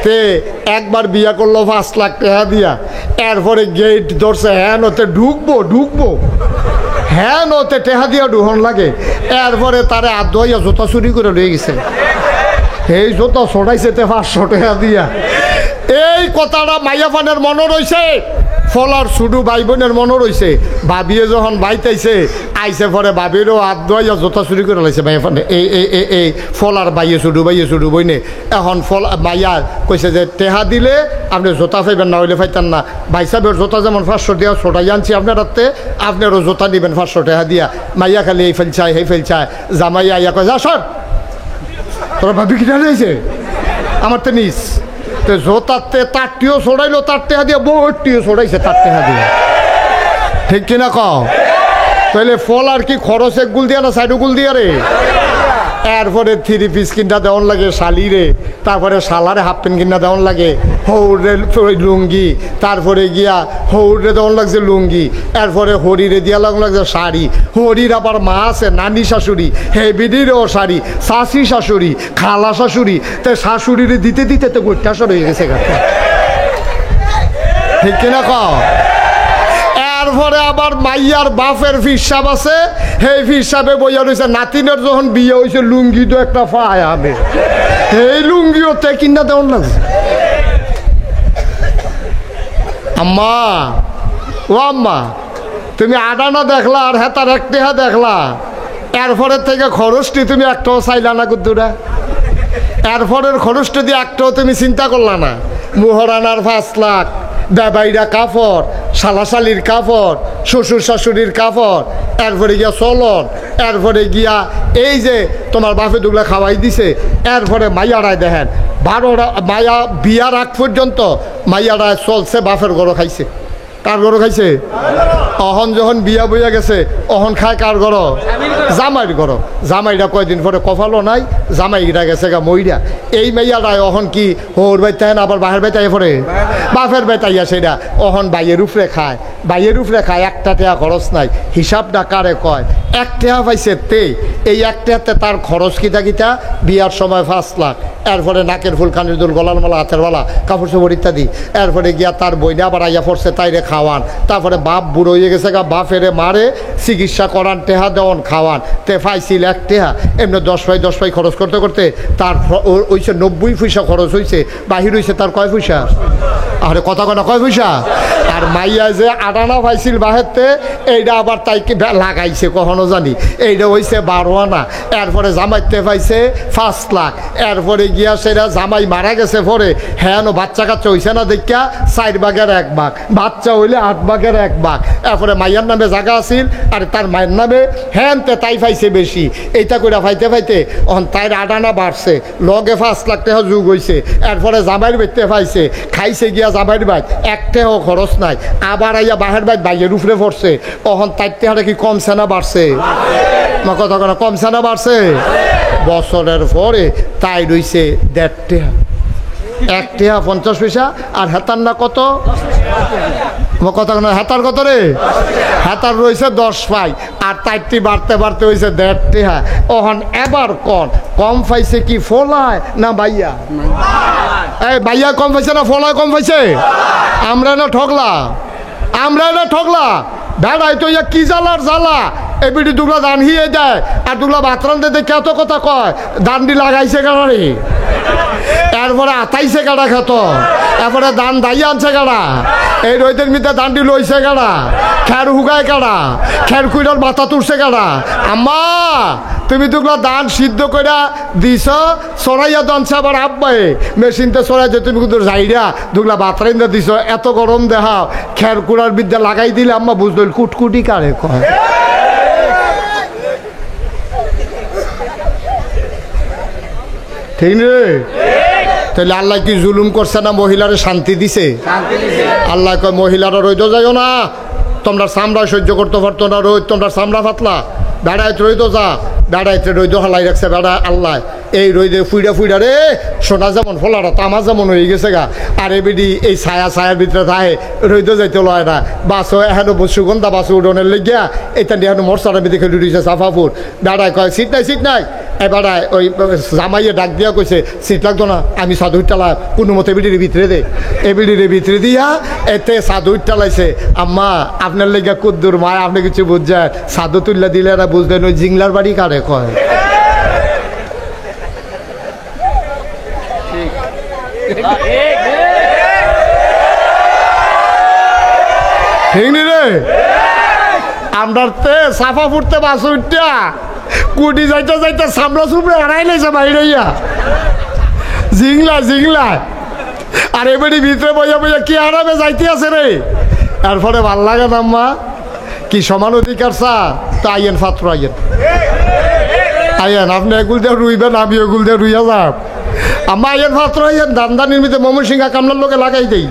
তে একবার বিয়া করলো 5 লাখ টাকা দিয়া, এরপরে গেট ধরছে হ্যাঁ নতে ঢুকবো হ্যাঁ নতে টেহা দিয়া ঢুহন লাগে, এরপরে তারে আদয়া জোতা চুরি করে লয়ে গেছে। এই জোতা ছড়াইছে 500 টাকা দিয়া। এই কথাটা মাইয়া ফানের মনে রয়েছে, ফলার ছুডু ভাই বোনের মনে রয়েছে। ভাবিয়ে যখন বাইতাইছে আইসে পরে ভাবিরও হাত ধোয়াইয়া জোতা চুরি করে লাইছে মাইয়া ফানে। এই ফলার বাইয়ে ছুডু বইনে এখন ফল মাইয়া কইছে যে টেহা দিলে আপনি জোতা পাইবেন, না হইলে পাইতেন না। ভাই সাহেবের জোতা যেমন 500 টাকা ছোটাই আনছি আপনার হাতে, আপনারও জোতা নেবেন 500 টাকা দিয়া। মাইয়া খালি এই ফেলছায় সেই ফেলছায়, জামাই আইয়া কয় যা সর, তোরা ভাবি কিনা রয়েছে আমার তো নিস। তো জোতাতে তারটিও ছড়াইলো তার টেহা দিয়ে, বউটিও ছড়াইছে তার টেহা দিয়ে। ঠিক কিনা কও? তাহলে ফল আর কি খরচ এক গুল দিয়া না সাইড গুল দিয়া রে? এরপরে 3 পিস কিনা দেওয়ান লাগে শালিরে, তারপরে শালারে হাফ প্যান্ট কিনা দেওয়ান লাগে, হৌরে লুঙ্গি, তারপরে গিয়া হৌরে দেওয়ান লাগছে লুঙ্গি, এরপরে হরিরে দিয়া লাগছে শাড়ি। হরির আবার মা আছে নানি শাশুড়ি, হেবিডিরও শাড়ি, শাশি শাশুড়ি, খালা শাশুড়ি, তো শাশুড়িরে দিতে দিতে তো গোটাশর হয়ে গেছে। ঠিক কিনা কও? এরপরে আবার মাইয়ার বাপের ফিসাব আছে, সেই ফিসাবে বইয়া রয়েছে নাতিনের যখন বিয়ে হয়েছে লুঙ্গি তো একটা পায় আমি, এই লুঙ্গিও তে কিনা দেওয়ান লাগছে। আম্মা ও আম্মা, তুমি আডানা দেখলা আর হেতার এক টেহা দেখলা, এরপরে থেকে খরচটি তুমি একটাও চাইলা না কুদ্দুরা। এরপরের খরচটি দিয়ে একটাও তুমি চিন্তা করলা না। মোহরানার 5 লাখ, বেবাইরা কাপড়, শালাশালির কাপড়, শ্বশুর শাশুড়ির কাপড়, এরপরে গিয়া চলন, এরপরে গিয়া এই যে তোমার বাপে দুগলা খাওয়াই দিছে। এরপরে মাইয়ারায় দেখেন 12টা মাইয়া বিয়ার আগ পর্যন্ত মাইয়ারায় চলছে বাপের গরো খাইছে। কার গরো খাইছে? অহন যখন বিয়া বইয়া গেছে অহন খায় কার গরো? জামাইয়ের গরো। জামাইটা কয়দিন পরে কপালও নাই, জামাইটা গেছে গা মইরা। এই মেয়ারায় অহন কি হোর বাইতে না আবার বাহের বাইতে পরে বাপের বাইতাইয়া সেটা অহন বাইয়ের উপরে খায়, বাইয়ের উপরে খায়। 1 টাকা খরচ নাই। হিসাবটা কারে কয়? 1 টাকা পাইছে তে, এই 1 টাকাতে তার খরচ কিতা বিয়ার সময় 5 লাখ, এরপরে নাকের ফুল, কানের দুল, গলার মালা, হাতের মালা, কাপড় চোপড় ইত্যাদি। এরপরে গিয়া তার বইনা আবার আইয়া পড়ছে তাইরে খাওয়ান। তারপরে বাপ বুড়ো হয়ে গেছে গা, বাপেরে মারে চিকিৎসা করান, টেহা দেওয়ান, খাওয়ান। তে পাইছিল 1 টাকা, এমনি 10 পাই খরচ করতে করতে তার হইছে 90 পয়সা খরচ হয়েছে। বাহির হয়েছে তার কয় পয়সা? আরে কথা কয় না, কয় পয়সা? আর মাইয়া যে আডানা পাইছিল বাহেরতে, এইটা আবার তাইকে লাগাইছে কখনো জানি, এইটা হয়েছে 12 আনা। এরপরে জামাইতে পাইছে 5 লাখ। এরপরে গিয়া সেটা জামাই মারা গেছে পরে, হ্যাঁ বাচ্চা কাচ্চা হয়েছে না দেখা 4 ভাগের 1 ভাগ, বাচ্চা হইলে 8 ভাগের 1 ভাগ। এরপরে মাইয়ার নামে জায়গা আছিল আর তার মায়ের নামে হ্যানতে তাই পাইছে বেশি। এইটা করে পাইতে তাইর আডানা বাড়ছে, লগে 5 লাখ টাকা যুগ হয়েছে। এরপরে জামাইয়ের বেঁচতে পাইছে, খাইছে গিয়া জামাইয়ের বাইক, 1 টাকাও খরচ নাই। আবার আইয়া বাহের বাইক বাইয়ের উপরে পড়ছে, তাইর টাকাটা কি কমছে না বাড়ছে? কথা কেন কমছে না বাড়ছে? বছরের পরে তাই রইছে 1.5 টাকা, 1 টাকা 50 পয়সা। আর হেতার না কত? কথা কেন হেতার কত রে? হেতার রয়েছে 10 পাই, আর তাইটি বাড়তে বাড়তে হয়েছে 1.5 টাকা। এবার কম পাইছে কি ফলায় না বাইয়া? এই বাইয়া কম পাইছে না ফলায় কম পাইছে? আমরা না ঠকলা বেড়াই তো কি জ্বালার জ্বালা। এবিটি দুগলা ধান হিয়ে দেয় আর দুগলা বাতরান দেখে এত কথা কয়, দানটি লাগাইছে গাড়ি, এরপরে আতাইছে গাড়া খেত, এরপরে ধান দাইয়া আনছে গাড়া, এই রোদের মধ্যে দানটি লইছে গাড়া, খের হুগায় গাড়া, খের কুইটার মাথা তুলছে গাড়া। আম্মা তুমি দুগলা ধান সিদ্ধ করে দিছ, সরাইয়া দানছে আবার আব্বাই মেশিনতে সরাইছে, তুমি কিন্তু যাইরা দুগলা বাতরাইন্দা দিছ, এত গরম দেখাও, খের কুড়ার বিদ্যা লাগাই দিলে আম্মা বুঝল কুটকুটি কারে কয়। ঠিক রে? তাহলে আল্লাহ কি জুলুম করছে না মহিলারে শান্তি দিছে? আল্লাহ কয় মহিলারা রইদ যাইও না, তোমরা চামড়া সহ্য করতে পারতো না, রোদ তোমরা চামড়া ফাতলা, বেড়াইতে রইদ যা, বেড়াইতে রইদ হালাই রাখছে বেড়া আল্লাহ। এই রইদে ফুইডা রে সোনা যেমন ফলারা তামা যেমন হয়ে গেছে গা। আর এবিডি এই ছায়ার ভিতরে থাকে রইদ যাইতে লয় না, বাসও এখনো সুগন্ধা বাসও উঠোনের লেগিয়া এটা এখন মরসার ভিতরে খেলে উঠেছে সাফাপুর। বেড়ায় কয় সিট নাই এবারে ওই জামাইয়ে ডাক দিয়া কইছে সিট লাগতো না, আমি সাধুর টালা কোনো মতো এবিডির ভিতরে দে, এবিডির ভিতরে দিয়া এতে সাধুর টালাইছে। আম্মা আপনার লেগে কুদ্দুর মায়, আপনি কিছু বুঝছেন? সাধু তুল্লা দিলে এরা বুঝলেন ওই জিংলার বাড়ি কারে কয়। রে আমরা সাফা ফুটতে বাস উঠা কুটি যাইতে যাইতে সামলা সুপড়ে হারাই লাইছে বাইরে জিংলা জিংলা, আর এবারে ভিতরে বইয়া বইয়া কি আরামে যাইতে আছে রে। এরপরে ভাল লাগে না আম্মা, কি সমান অধিকার চা তো আইয়েন ফাত্র আইয়েন আইয়েন, আপনি এগুল দিয়ে রুইবেন, আমি এগুল দিয়ে রুইয়া যাব। আম্মা আইয়েন ফাত্র আইয়েন, দান্দা নির্মিত ময়মনসিংহা কামলার লোকে লাগাই দেই,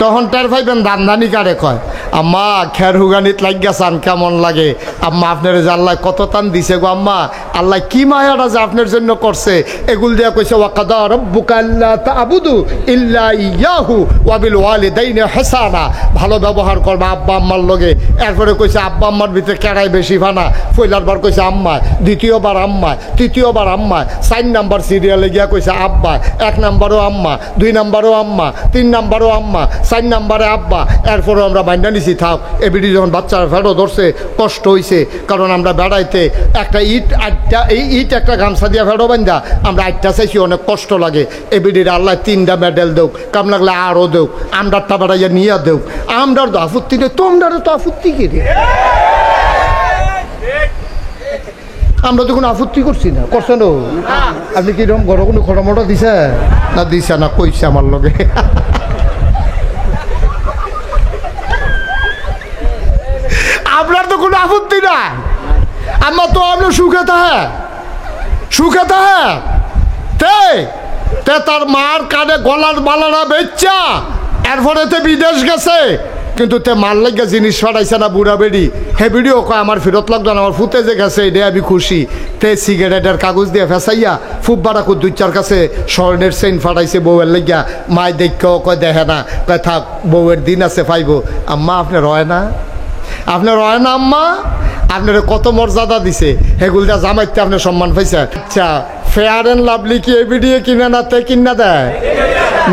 তখন টের পাইবেন দান্দানি কারে কয়। আম্মা খের হুগানিত লাগিয়া চান কেমন লাগে। আম্মা আপনার যে আল্লাহ কত টান দিছে গো আম্মা, আল্লাহ কি মায়াটা যে আপনার জন্য করছে। এগুল দিয়া কইছে ওয়াকাদা রাব্বুকা আল্লা তা'বুদু ইল্লা ইয়াহু ওয়া বিল ওয়ালিদাইনি ইহসানা, ভালো ব্যবহার করবা আব্বা আম্মার লগে। এরপরে কইছে আব্বা আম্মার ভিতরে কেড়াই বেশি ফানা। পয়লার বার কইছে আম্মা, দ্বিতীয়বার আম্মা, তৃতীয়বার আম্মা, 4 নাম্বার সিরিয়ালে গিয়া কইছে আব্বা, 1 নাম্বারও আম্মা, 2 নাম্বারও আম্মা, 3 নাম্বারও আম্মা, 4 নাম্বারে আব্বা। এরপরে আমরা বাইন্দা নিছি থাক। এবিডি যখন বাচ্চারা ফেরো ধরছে কষ্ট হয়েছে, কারণ আমরা বেড়াইতে একটা ইট আটটা, এই ইট একটা গামছা দিয়া ফেরো বান্ধা আমরা আটটা চাইছি, অনেক কষ্ট লাগে। এবিডির আল্লাহ 3টা মেডেল দেও, কাম লাগলে আরও দেও, আমরারটা বেড়াইয়া নিয়ে দেও। আমরার তো আপত্তি নেই, তোমরারও তো আপত্তি কি রে? আমরা তো কোনো আপত্তি করছি না, করছেন? আপনি কিরকম ঘর কোনো খটামটা দিছে না? দিছে না, কইছে আমার লগে। আপনার তো কোনো আপত্তি না, আমার তো আপনার সুখে থাকে, সুখে থাকে। তে তার মার কানে গলার মালারা বেচ্চা, এরপরে তে বিদেশ গেছে, কিন্তু তে মার লাগিয়া জিনিস ফাটাইছে না বুড়া বেড়ি। হে ভিডিও কয় আমার ফেরত লাগলো না, আমার ফুতে যে গেছে এটা আমি খুশি। তে সিগারেটের কাগজ দিয়ে ফেসাইয়া ফুব্বারা কুদ্দুচ্চার কাছে স্বর্ণের চেইন ফাটাইছে বউয়ের লাগিয়া। মায় দেখেও কয় দেখে না, কয় থাক বউয়ের দিন আছে পাইবো। আম্মা আপনার হয় না, আপনার হয় না আম্মা? আপনার কত মর্যাদা দিছে, হেগুল দা জামাইতে আপনি সম্মান পাইছে। আচ্ছা ফেয়ার অ্যান্ড লাভলি কি এবিডি কিনে না তে কিনা দেয়?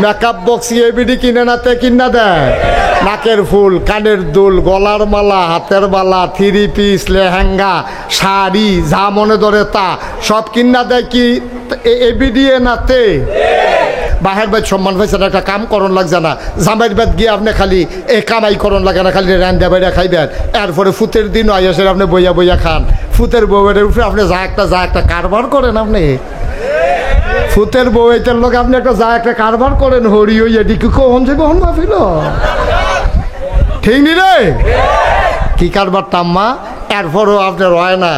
মেকআপ বক্স এবিডি কিনে না তে কিনা দেয়? নাকের ফুল, কানের দুল, গলার মালা, হাতের মালা, 3 পিস, লেহেঙ্গা, শাড়ি, যা মনে ধরে তা সব কিনা দেয় কি এবিডি নাতে? বাহের বাইর সম্মান পাইছে না, একটা কাম করণ লাগছে না। জামাইয়ের বাদ গিয়ে আপনি খালি এই কামাই করণ লাগে না, খালি রান্দা বাইরা খাইবেন। এরপরে ফুতের দিন আইসেন আপনি বইয়া বইয়া খান। ফুতের বউয়ের উপরে আপনি যা একটা কারবার করেন। আপনি ফুতের বউয়ের লোক আপনি একটা কারবার করেন। হরি হই এদিকে কখন যে কখন ভাবিল ঠিক নি রে, কি কারবার তাম্মা? এরপরও আপনার হয় না।